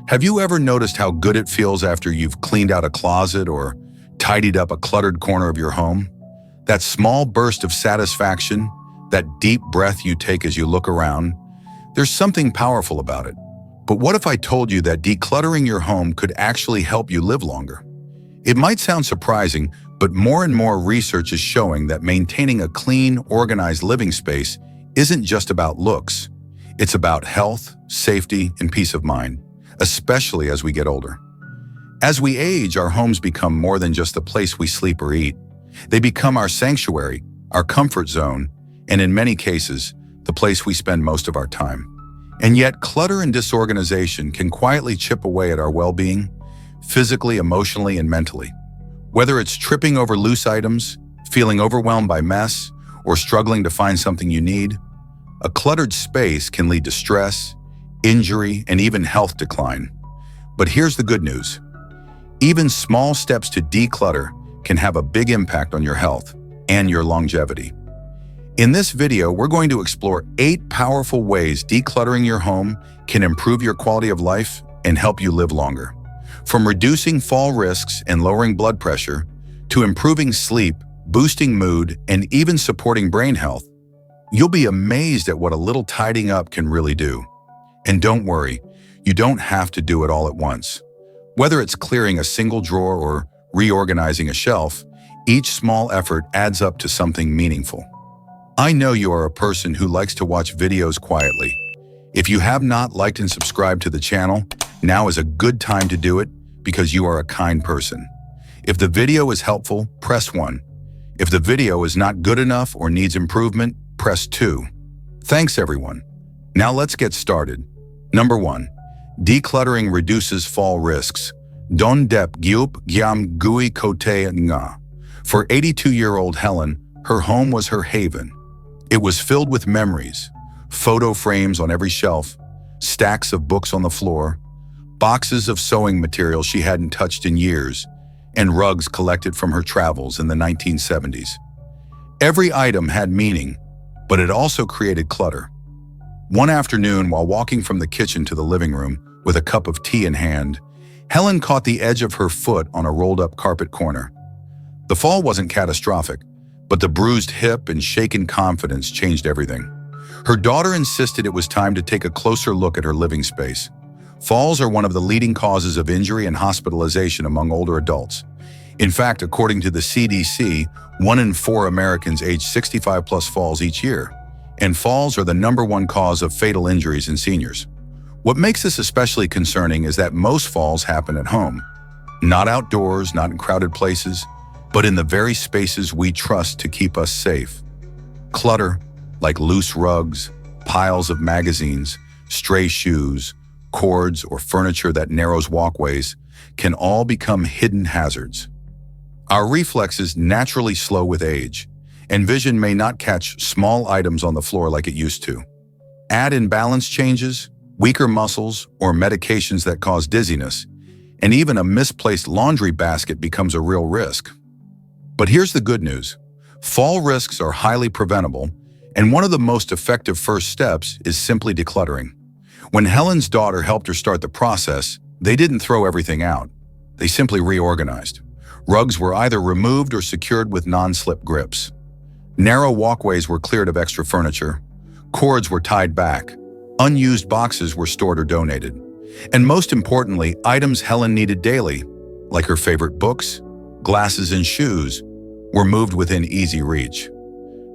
Have you ever noticed how good it feels after you've cleaned out a closet or tidied up a cluttered corner of your home? That small burst of satisfaction, that deep breath you take as you look around, there's something powerful about it. But what if I told you that decluttering your home could actually help you live longer? It might sound surprising, but more and more research is showing that maintaining a clean, organized living space isn't just about looks. It's about health, safety, and peace of mind, especially as we get older. As we age, our homes become more than just a place we sleep or eat. They become our sanctuary, our comfort zone, and in many cases, the place we spend most of our time. And yet, clutter and disorganization can quietly chip away at our well-being, physically, emotionally, and mentally. Whether it's tripping over loose items, feeling overwhelmed by mess, or struggling to find something you need, a cluttered space can lead to stress, injury, and even health decline. But here's the good news. Even small steps to declutter can have a big impact on your health and your longevity. In this video, we're going to explore 8 powerful ways decluttering your home can improve your quality of life and help you live longer. From reducing fall risks and lowering blood pressure, to improving sleep, boosting mood, and even supporting brain health, you'll be amazed at what a little tidying up can really do. And don't worry, you don't have to do it all at once. Whether it's clearing a single drawer or reorganizing a shelf, each small effort adds up to something meaningful. I know you are a person who likes to watch videos quietly. If you have not liked and subscribed to the channel, now is a good time to do it because you are a kind person. If the video is helpful, press 1. If the video is not good enough or needs improvement, press 2. Thanks everyone. Now let's get started. Number 1. Decluttering reduces fall risks. Don dep giup giam gui kote nga. For 82-year-old Helen, her home was her haven. It was filled with memories, photo frames on every shelf, stacks of books on the floor, boxes of sewing material she hadn't touched in years, and rugs collected from her travels in the 1970s. Every item had meaning, but it also created clutter. One afternoon, while walking from the kitchen to the living room with a cup of tea in hand, Helen caught the edge of her foot on a rolled-up carpet corner. The fall wasn't catastrophic, but the bruised hip and shaken confidence changed everything. Her daughter insisted it was time to take a closer look at her living space. Falls are one of the leading causes of injury and hospitalization among older adults. In fact, according to the CDC, 1 in 4 Americans aged 65 plus falls each year, and falls are the #1 cause of fatal injuries in seniors. What makes this especially concerning is that most falls happen at home. Not outdoors, not in crowded places, but in the very spaces we trust to keep us safe. Clutter, like loose rugs, piles of magazines, stray shoes, cords, or furniture that narrows walkways, can all become hidden hazards. Our reflexes naturally slow with age, and vision may not catch small items on the floor like it used to. Add in balance changes, weaker muscles, or medications that cause dizziness, and even a misplaced laundry basket becomes a real risk. But here's the good news. Fall risks are highly preventable, and one of the most effective first steps is simply decluttering. When Helen's daughter helped her start the process, they didn't throw everything out. They simply reorganized. Rugs were either removed or secured with non-slip grips. Narrow walkways were cleared of extra furniture. Cords were tied back. Unused boxes were stored or donated. And most importantly, items Helen needed daily, like her favorite books, glasses, and shoes, were moved within easy reach.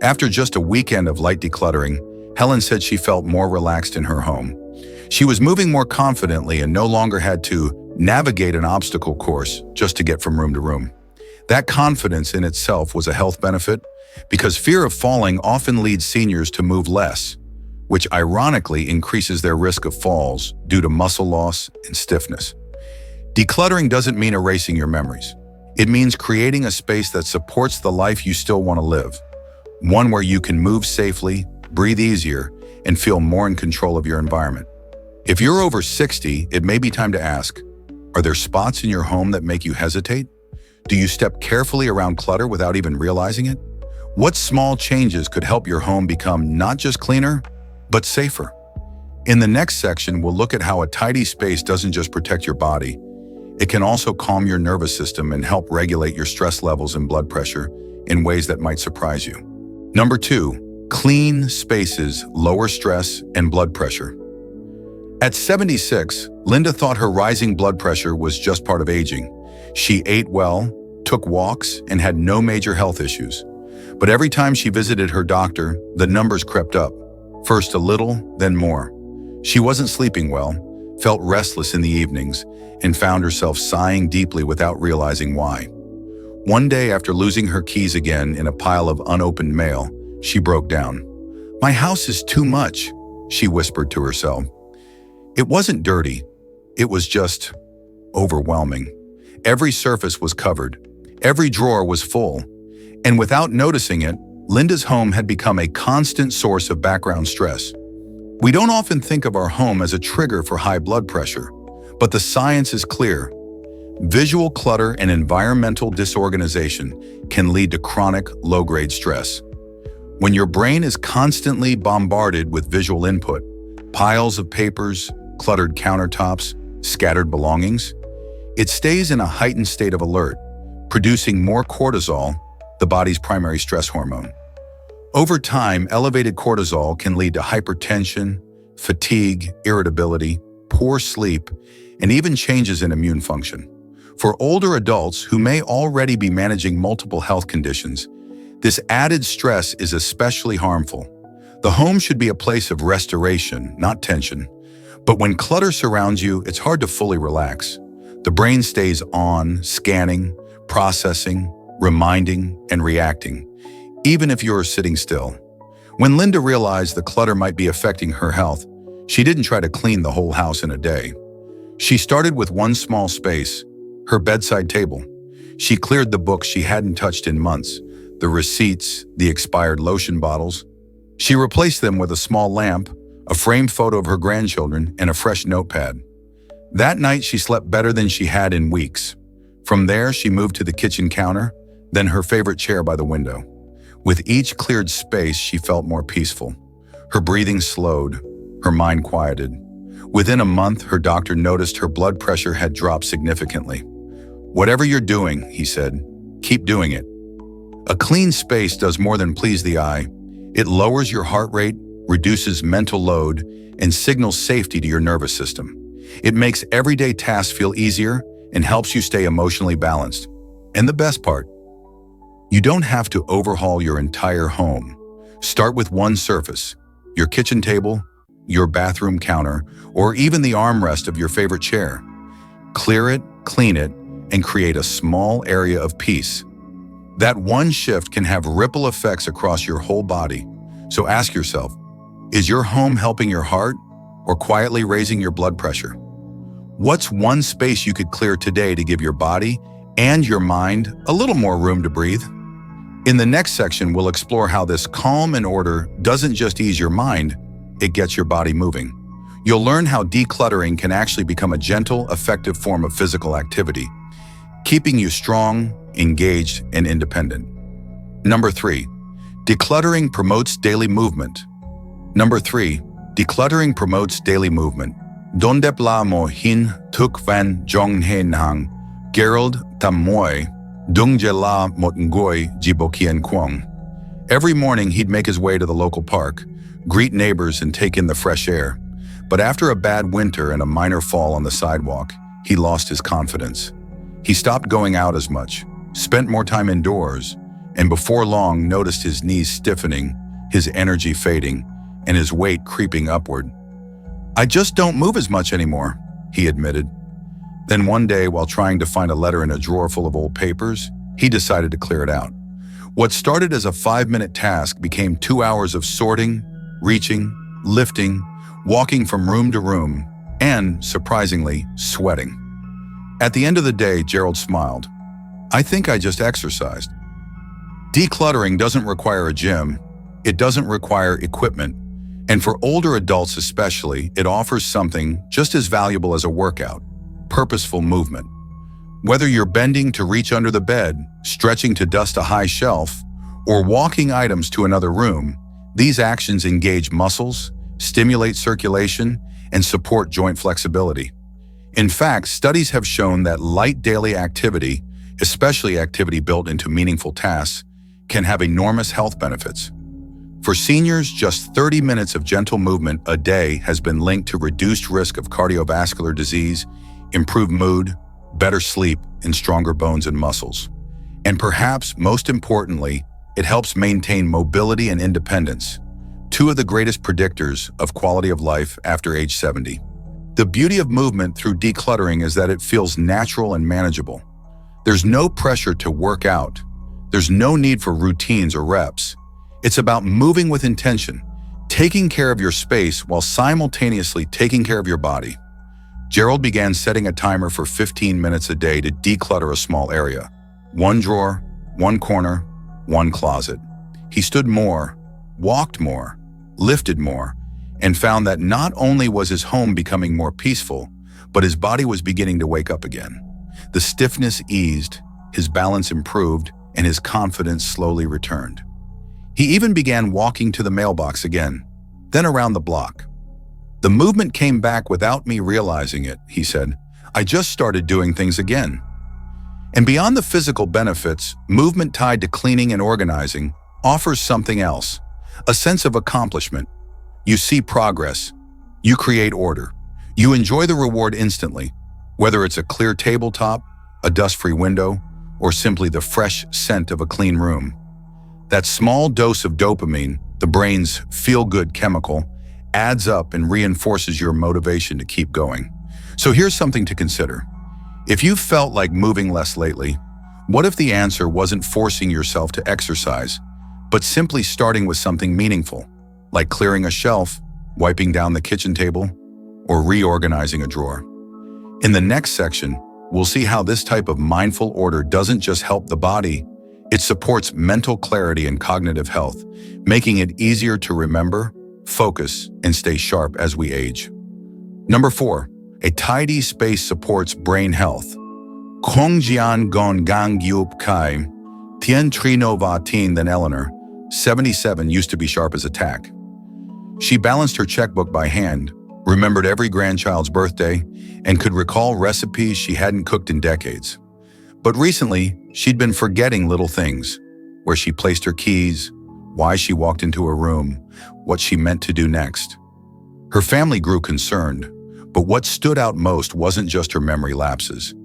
After just a weekend of light decluttering, Helen said she felt more relaxed in her home. She was moving more confidently and no longer had to navigate an obstacle course just to get from room to room. That confidence in itself was a health benefit because fear of falling often leads seniors to move less, which ironically increases their risk of falls due to muscle loss and stiffness. Decluttering doesn't mean erasing your memories. It means creating a space that supports the life you still want to live, one where you can move safely, breathe easier, and feel more in control of your environment. If you're over 60, it may be time to ask, are there spots in your home that make you hesitate? Do you step carefully around clutter without even realizing it? What small changes could help your home become not just cleaner, but safer? In the next section, we'll look at how a tidy space doesn't just protect your body. It can also calm your nervous system and help regulate your stress levels and blood pressure in ways that might surprise you. Number 2, clean spaces lower stress and blood pressure. At 76, Linda thought her rising blood pressure was just part of aging. She ate well, took walks, and had no major health issues. But every time she visited her doctor, the numbers crept up. First a little, then more. She wasn't sleeping well, felt restless in the evenings, and found herself sighing deeply without realizing why. One day, after losing her keys again in a pile of unopened mail, she broke down. "My house is too much," she whispered to herself. It wasn't dirty. It was just overwhelming. Every surface was covered. Every drawer was full. And without noticing it, Linda's home had become a constant source of background stress. We don't often think of our home as a trigger for high blood pressure, but the science is clear. Visual clutter and environmental disorganization can lead to chronic low-grade stress. When your brain is constantly bombarded with visual input, piles of papers, cluttered countertops, scattered belongings, it stays in a heightened state of alert, producing more cortisol, the body's primary stress hormone. Over time, elevated cortisol can lead to hypertension, fatigue, irritability, poor sleep, and even changes in immune function. For older adults who may already be managing multiple health conditions, this added stress is especially harmful. The home should be a place of restoration, not tension. But when clutter surrounds you, it's hard to fully relax. The brain stays on, scanning, processing, reminding, and reacting, even if you're sitting still. When Linda realized the clutter might be affecting her health, she didn't try to clean the whole house in a day. She started with one small space, her bedside table. She cleared the books she hadn't touched in months, the receipts, the expired lotion bottles. She replaced them with a small lamp, a framed photo of her grandchildren, and a fresh notepad. That night, she slept better than she had in weeks. From there, she moved to the kitchen counter, then her favorite chair by the window. With each cleared space, she felt more peaceful. Her breathing slowed, her mind quieted. Within a month, her doctor noticed her blood pressure had dropped significantly. "Whatever you're doing," he said, "keep doing it." A clean space does more than please the eye. It lowers your heart rate, reduces mental load, and signals safety to your nervous system. It makes everyday tasks feel easier and helps you stay emotionally balanced. And the best part, you don't have to overhaul your entire home. Start with one surface, your kitchen table, your bathroom counter, or even the armrest of your favorite chair. Clear it, clean it, and create a small area of peace. That one shift can have ripple effects across your whole body. So ask yourself, is your home helping your heart or quietly raising your blood pressure? What's one space you could clear today to give your body and your mind a little more room to breathe? In the next section, we'll explore how this calm and order doesn't just ease your mind, it gets your body moving. You'll learn how decluttering can actually become a gentle, effective form of physical activity, keeping you strong, engaged, and independent. Number 3, decluttering promotes daily movement. Number 3, decluttering promotes daily movement. Donde plamo hin tuk van jong hen hang, Gerald Tamoy, Dungjela Motngoi Jibokian Kwong. Every morning he'd make his way to the local park, greet neighbors and take in the fresh air. But after a bad winter and a minor fall on the sidewalk, he lost his confidence. He stopped going out as much, spent more time indoors, and before long noticed his knees stiffening, his energy fading, and his weight creeping upward. "I just don't move as much anymore," he admitted. Then one day, while trying to find a letter in a drawer full of old papers, he decided to clear it out. What started as a 5-minute task became 2 hours of sorting, reaching, lifting, walking from room to room, and, surprisingly, sweating. At the end of the day, Gerald smiled. "I think I just exercised." Decluttering doesn't require a gym. It doesn't require equipment. And for older adults especially, it offers something just as valuable as a workout: purposeful movement. Whether you're bending to reach under the bed, stretching to dust a high shelf, or walking items to another room, these actions engage muscles, stimulate circulation, and support joint flexibility. In fact, studies have shown that light daily activity, especially activity built into meaningful tasks, can have enormous health benefits. For seniors, just 30 minutes of gentle movement a day has been linked to reduced risk of cardiovascular disease, improved mood, better sleep, and stronger bones and muscles. And perhaps most importantly, it helps maintain mobility and independence, two of the greatest predictors of quality of life after age 70. The beauty of movement through decluttering is that it feels natural and manageable. There's no pressure to work out. There's no need for routines or reps. It's about moving with intention, taking care of your space while simultaneously taking care of your body. Gerald began setting a timer for 15 minutes a day to declutter a small area. One drawer, one corner, one closet. He stood more, walked more, lifted more, and found that not only was his home becoming more peaceful, but his body was beginning to wake up again. The stiffness eased, his balance improved, and his confidence slowly returned. He even began walking to the mailbox again, then around the block. "The movement came back without me realizing it," he said. "I just started doing things again." And beyond the physical benefits, movement tied to cleaning and organizing offers something else, a sense of accomplishment. You see progress. You create order. You enjoy the reward instantly, whether it's a clear tabletop, a dust-free window, or simply the fresh scent of a clean room. That small dose of dopamine, the brain's feel-good chemical, adds up and reinforces your motivation to keep going. So here's something to consider. If you've felt like moving less lately, what if the answer wasn't forcing yourself to exercise, but simply starting with something meaningful, like clearing a shelf, wiping down the kitchen table, or reorganizing a drawer? In the next section, we'll see how this type of mindful order doesn't just help the body, it supports mental clarity and cognitive health, making it easier to remember, focus, and stay sharp as we age. Number 4, a tidy space supports brain health. Kongjian gon gang yup kai, tien trino va tien. Then Eleanor, 77, used to be sharp as a tack. She balanced her checkbook by hand, remembered every grandchild's birthday, and could recall recipes she hadn't cooked in decades. But recently, she'd been forgetting little things, where she placed her keys, why she walked into a room, what she meant to do next. Her family grew concerned, but what stood out most wasn't just her memory lapses.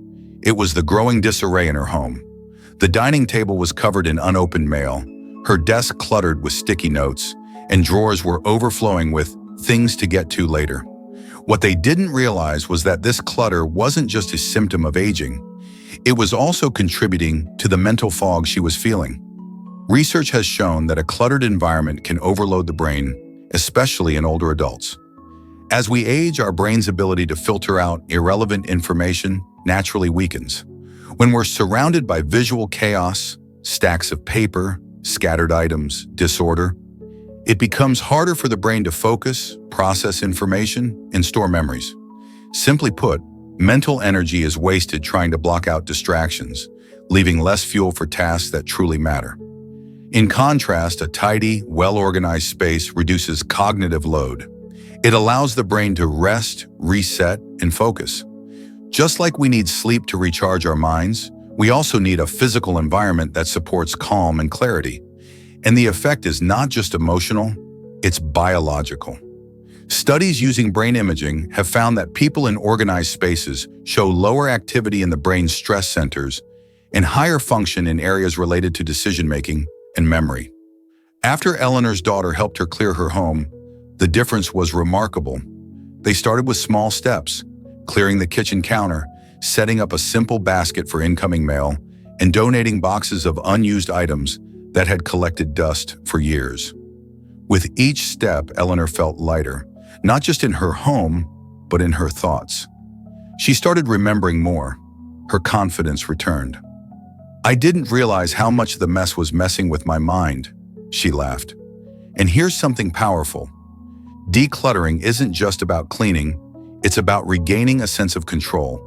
It was the growing disarray in her home. The dining table was covered in unopened mail, her desk cluttered with sticky notes, and drawers were overflowing with things to get to later. What they didn't realize was that this clutter wasn't just a symptom of aging. It was also contributing to the mental fog she was feeling. Research has shown that a cluttered environment can overload the brain, especially in older adults. As we age, our brain's ability to filter out irrelevant information naturally weakens. When we're surrounded by visual chaos, stacks of paper, scattered items, disorder, it becomes harder for the brain to focus, process information, and store memories. Simply put, mental energy is wasted trying to block out distractions, leaving less fuel for tasks that truly matter. In contrast, a tidy, well-organized space reduces cognitive load. It allows the brain to rest, reset, and focus. Just like we need sleep to recharge our minds, we also need a physical environment that supports calm and clarity. And the effect is not just emotional, it's biological. Studies using brain imaging have found that people in organized spaces show lower activity in the brain's stress centers and higher function in areas related to decision-making and memory. After Eleanor's daughter helped her clear her home, the difference was remarkable. They started with small steps, clearing the kitchen counter, setting up a simple basket for incoming mail, and donating boxes of unused items that had collected dust for years. With each step, Eleanor felt lighter, not just in her home, but in her thoughts. She started remembering more. Her confidence returned. "I didn't realize how much the mess was messing with my mind," she laughed. And here's something powerful. Decluttering isn't just about cleaning, it's about regaining a sense of control.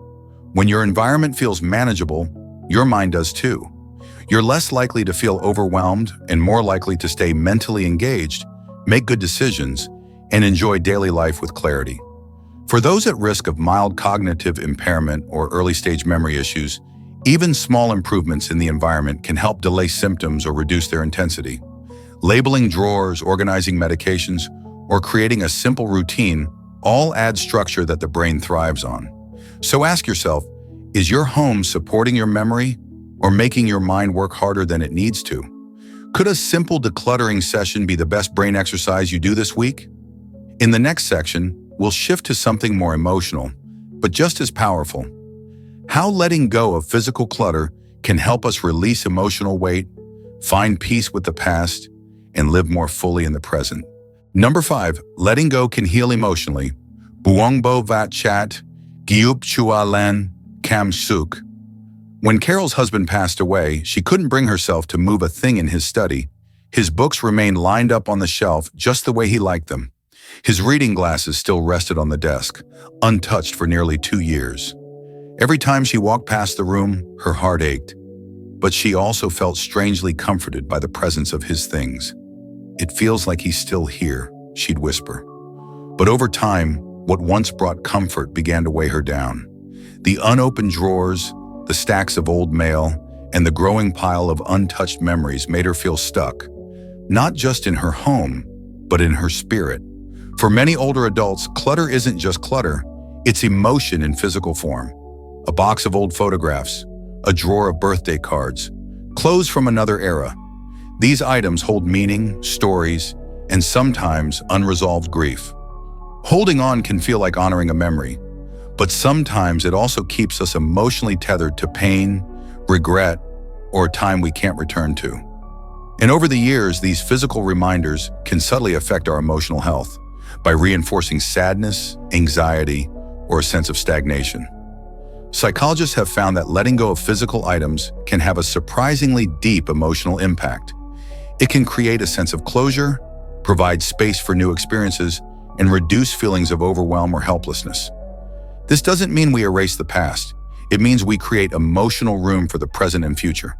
When your environment feels manageable, your mind does too. You're less likely to feel overwhelmed and more likely to stay mentally engaged, make good decisions, and enjoy daily life with clarity. For those at risk of mild cognitive impairment or early-stage memory issues, even small improvements in the environment can help delay symptoms or reduce their intensity. Labeling drawers, organizing medications, or creating a simple routine all add structure that the brain thrives on. So ask yourself, is your home supporting your memory or making your mind work harder than it needs to? Could a simple decluttering session be the best brain exercise you do this week? In the next section, we'll shift to something more emotional, but just as powerful. How letting go of physical clutter can help us release emotional weight, find peace with the past, and live more fully in the present. Number 5, letting go can heal emotionally. Buong bo vat chat, giup chua len, kam suk. When Carol's husband passed away, she couldn't bring herself to move a thing in his study. His books remained lined up on the shelf just the way he liked them. His reading glasses still rested on the desk, untouched for nearly 2 years. Every time she walked past the room, her heart ached. But she also felt strangely comforted by the presence of his things. "It feels like he's still here," she'd whisper. But over time, what once brought comfort began to weigh her down. The unopened drawers, the stacks of old mail, and the growing pile of untouched memories made her feel stuck, not just in her home, but in her spirit. For many older adults, clutter isn't just clutter, it's emotion in physical form. A box of old photographs, a drawer of birthday cards, clothes from another era. These items hold meaning, stories, and sometimes unresolved grief. Holding on can feel like honoring a memory, but sometimes it also keeps us emotionally tethered to pain, regret, or a time we can't return to. And over the years, these physical reminders can subtly affect our emotional health by reinforcing sadness, anxiety, or a sense of stagnation. Psychologists have found that letting go of physical items can have a surprisingly deep emotional impact. It can create a sense of closure, provide space for new experiences, and reduce feelings of overwhelm or helplessness. This doesn't mean we erase the past. It means we create emotional room for the present and future.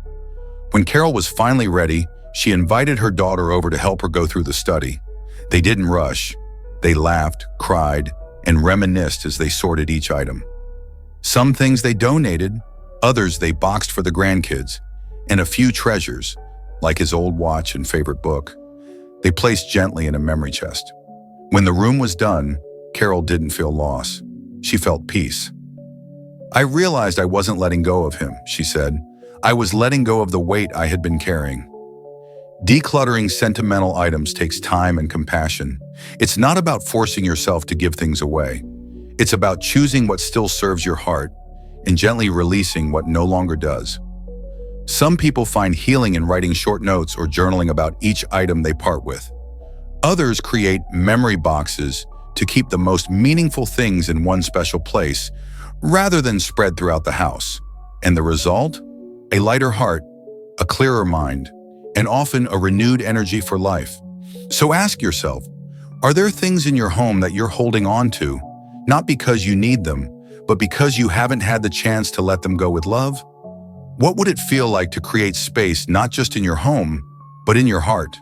When Carol was finally ready, she invited her daughter over to help her go through the study. They didn't rush. They laughed, cried, and reminisced as they sorted each item. Some things they donated, others they boxed for the grandkids, and a few treasures, like his old watch and favorite book, they placed gently in a memory chest. When the room was done, Carol didn't feel loss. She felt peace. "I realized I wasn't letting go of him," she said. "I was letting go of the weight I had been carrying." Decluttering sentimental items takes time and compassion. It's not about forcing yourself to give things away. It's about choosing what still serves your heart and gently releasing what no longer does. Some people find healing in writing short notes or journaling about each item they part with. Others create memory boxes to keep the most meaningful things in one special place, rather than spread throughout the house. And the result? A lighter heart, a clearer mind, and often a renewed energy for life. So ask yourself, are there things in your home that you're holding on to, not because you need them, but because you haven't had the chance to let them go with love? What would it feel like to create space not just in your home, but in your heart?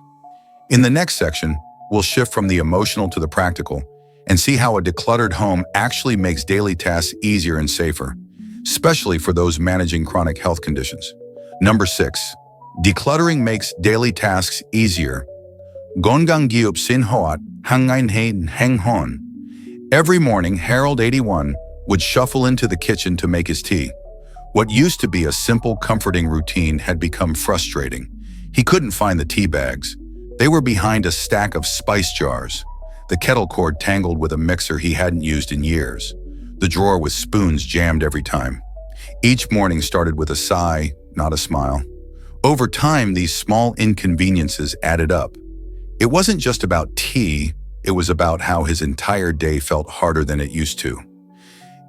In the next section, we'll shift from the emotional to the practical and see how a decluttered home actually makes daily tasks easier and safer, especially for those managing chronic health conditions. Number 6, decluttering makes daily tasks easier. Gongang giup sin hoat hangain heng hon. Every morning, Harold, 81, would shuffle into the kitchen to make his tea. What used to be a simple, comforting routine had become frustrating. He couldn't find the tea bags. They were behind a stack of spice jars. The kettle cord tangled with a mixer he hadn't used in years. The drawer with spoons jammed every time. Each morning started with a sigh, not a smile. Over time, these small inconveniences added up. It wasn't just about tea, it was about how his entire day felt harder than it used to.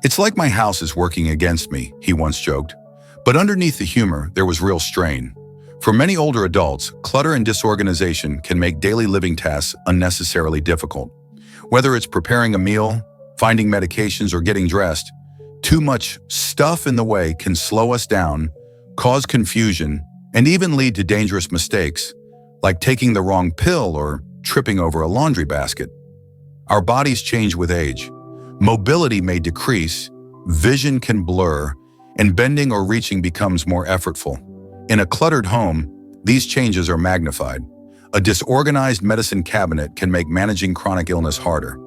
"It's like my house is working against me," he once joked. But underneath the humor, there was real strain. For many older adults, clutter and disorganization can make daily living tasks unnecessarily difficult. Whether it's preparing a meal, finding medications, or getting dressed, too much stuff in the way can slow us down, cause confusion, and even lead to dangerous mistakes, like taking the wrong pill or tripping over a laundry basket. Our bodies change with age. Mobility may decrease, vision can blur, and bending or reaching becomes more effortful. In a cluttered home, these changes are magnified. A disorganized medicine cabinet can make managing chronic illness harder.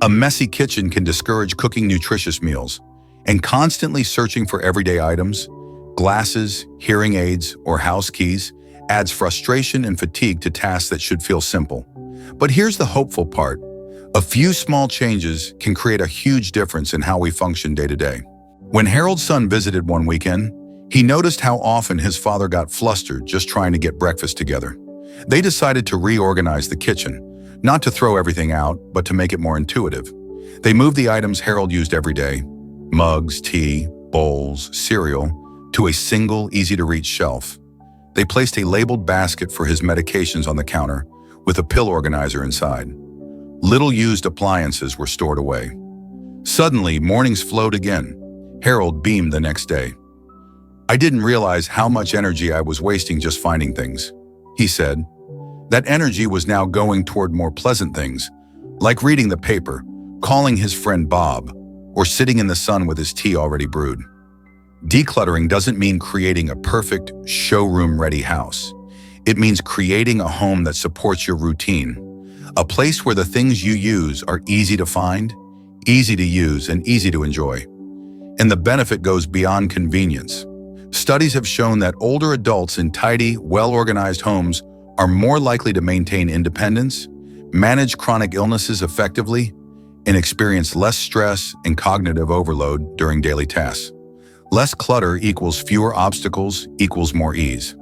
A messy kitchen can discourage cooking nutritious meals. And constantly searching for everyday items, glasses, hearing aids, or house keys, adds frustration and fatigue to tasks that should feel simple. But here's the hopeful part. A few small changes can create a huge difference in how we function day to day. When Harold's son visited one weekend, he noticed how often his father got flustered just trying to get breakfast together. They decided to reorganize the kitchen, not to throw everything out, but to make it more intuitive. They moved the items Harold used every day, mugs, tea, bowls, cereal, to a single, easy-to-reach shelf. They placed a labeled basket for his medications on the counter, with a pill organizer inside. Little used appliances were stored away. Suddenly, mornings flowed again. Harold beamed the next day. "I didn't realize how much energy I was wasting just finding things," he said. That energy was now going toward more pleasant things, like reading the paper, calling his friend Bob, or sitting in the sun with his tea already brewed. Decluttering doesn't mean creating a perfect, showroom-ready house. It means creating a home that supports your routine, a place where the things you use are easy to find, easy to use, and easy to enjoy. And the benefit goes beyond convenience. Studies have shown that older adults in tidy, well-organized homes are more likely to maintain independence, manage chronic illnesses effectively, and experience less stress and cognitive overload during daily tasks. Less clutter equals fewer obstacles equals more ease.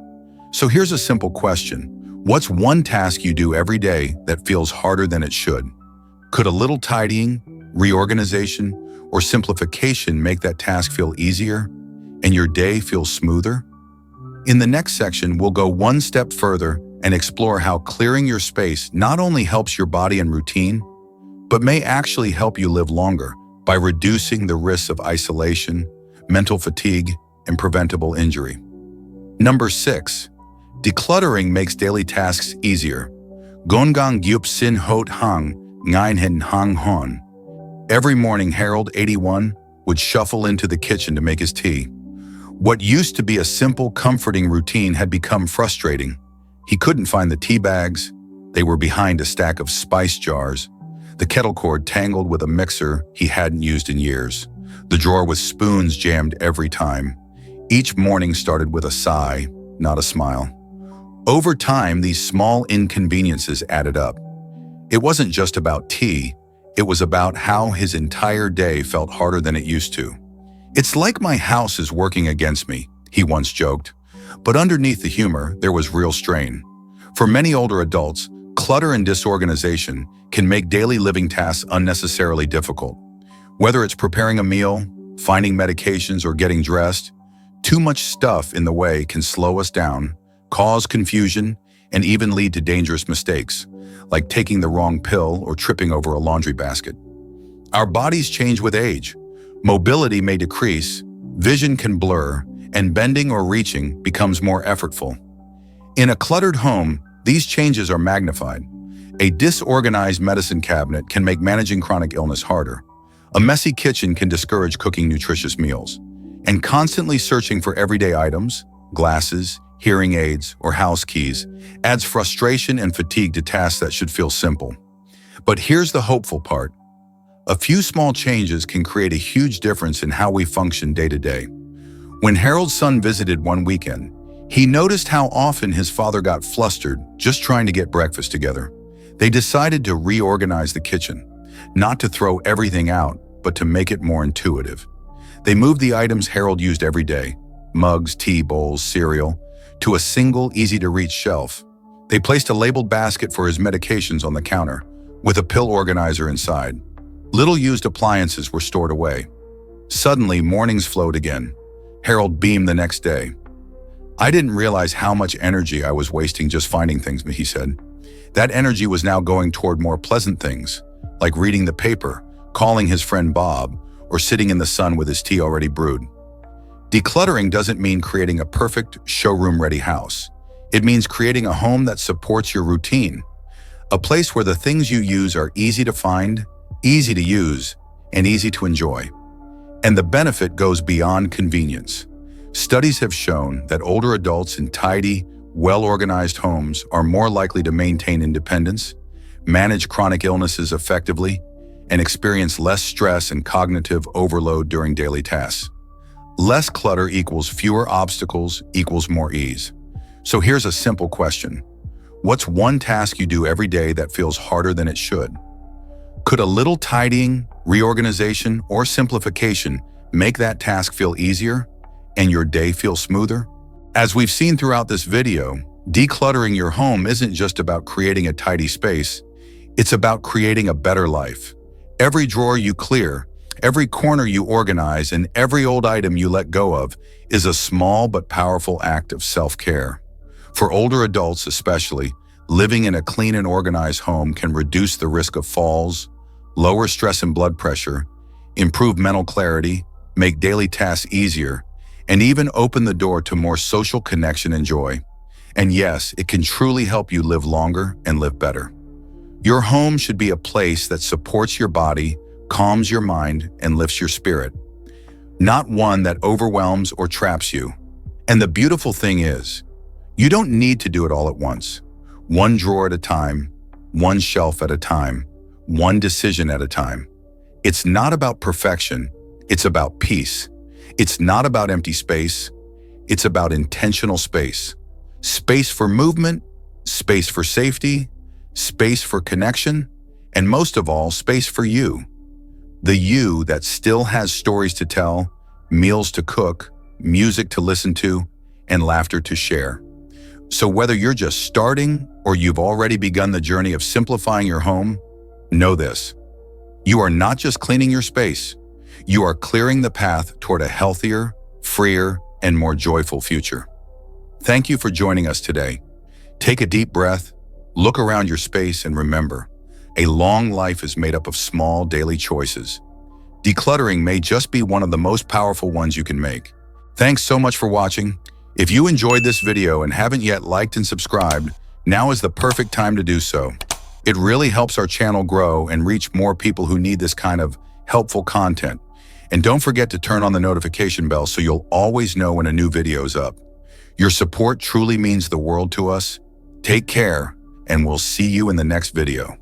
So here's a simple question. What's one task you do every day that feels harder than it should? Could a little tidying, reorganization, or simplification make that task feel easier and your day feel smoother? In the next section, we'll go one step further and explore how clearing your space not only helps your body and routine, but may actually help you live longer by reducing the risks of isolation, mental fatigue, and preventable injury. Number 6. Decluttering makes daily tasks easier. Gongang gyup sin hot hang, ngain hin hang hon. Every morning, Harold, 81, would shuffle into the kitchen to make his tea. What used to be a simple, comforting routine had become frustrating. He couldn't find the tea bags. They were behind a stack of spice jars. The kettle cord tangled with a mixer he hadn't used in years. The drawer with spoons jammed every time. Each morning started with a sigh, not a smile. Over time, these small inconveniences added up. It wasn't just about tea. It was about how his entire day felt harder than it used to. "It's like my house is working against me," he once joked. But underneath the humor, there was real strain. For many older adults, clutter and disorganization can make daily living tasks unnecessarily difficult. Whether it's preparing a meal, finding medications, or getting dressed, too much stuff in the way can slow us down, cause confusion, and even lead to dangerous mistakes, like taking the wrong pill or tripping over a laundry basket. Our bodies change with age. Mobility may decrease, vision can blur, and bending or reaching becomes more effortful. In a cluttered home, these changes are magnified. A disorganized medicine cabinet can make managing chronic illness harder. A messy kitchen can discourage cooking nutritious meals. And constantly searching for everyday items, glasses, hearing aids, or house keys, adds frustration and fatigue to tasks that should feel simple. But here's the hopeful part. A few small changes can create a huge difference in how we function day to day. When Harold's son visited one weekend, he noticed how often his father got flustered just trying to get breakfast together. They decided to reorganize the kitchen, not to throw everything out, but to make it more intuitive. They moved the items Harold used every day, mugs, tea bowls, cereal, to a single, easy-to-reach shelf. They placed a labeled basket for his medications on the counter, with a pill organizer inside. Little used appliances were stored away. Suddenly, mornings flowed again. Harold beamed the next day. "I didn't realize how much energy I was wasting just finding things," he said. That energy was now going toward more pleasant things, like reading the paper, calling his friend Bob, or sitting in the sun with his tea already brewed. Decluttering doesn't mean creating a perfect, showroom-ready house. It means creating a home that supports your routine, A place where the things you use are easy to find, easy to use, and easy to enjoy. And the benefit goes beyond convenience. Studies have shown that older adults in tidy, well-organized homes are more likely to maintain independence, manage chronic illnesses effectively, and experience less stress and cognitive overload during daily tasks. Less clutter equals fewer obstacles equals more ease. So here's a simple question. What's one task you do every day that feels harder than it should? Could a little tidying, reorganization, or simplification make that task feel easier and your day feel smoother? As we've seen throughout this video, decluttering your home isn't just about creating a tidy space, it's about creating a better life. Every drawer you clear, every corner you organize, and every old item you let go of is a small but powerful act of self-care. For older adults especially, living in a clean and organized home can reduce the risk of falls, lower stress and blood pressure, improve mental clarity, make daily tasks easier, and even open the door to more social connection and joy. And yes, it can truly help you live longer and live better. Your home should be a place that supports your body, calms your mind, and lifts your spirit, not one that overwhelms or traps you. And the beautiful thing is, you don't need to do it all at once. One drawer at a time, one shelf at a time, one decision at a time. It's not about perfection, it's about peace. It's not about empty space, it's about intentional space. Space for movement, space for safety, space for connection, and most of all, space for you. The you that still has stories to tell, meals to cook, music to listen to, and laughter to share. So whether you're just starting or you've already begun the journey of simplifying your home, know this. You are not just cleaning your space, you are clearing the path toward a healthier, freer, and more joyful future. Thank you for joining us today. Take a deep breath, look around your space, and remember, a long life is made up of small daily choices. Decluttering may just be one of the most powerful ones you can make. Thanks so much for watching. If you enjoyed this video and haven't yet liked and subscribed, now is the perfect time to do so. It really helps our channel grow and reach more people who need this kind of helpful content. And don't forget to turn on the notification bell so you'll always know when a new video is up. Your support truly means the world to us. Take care, and we'll see you in the next video.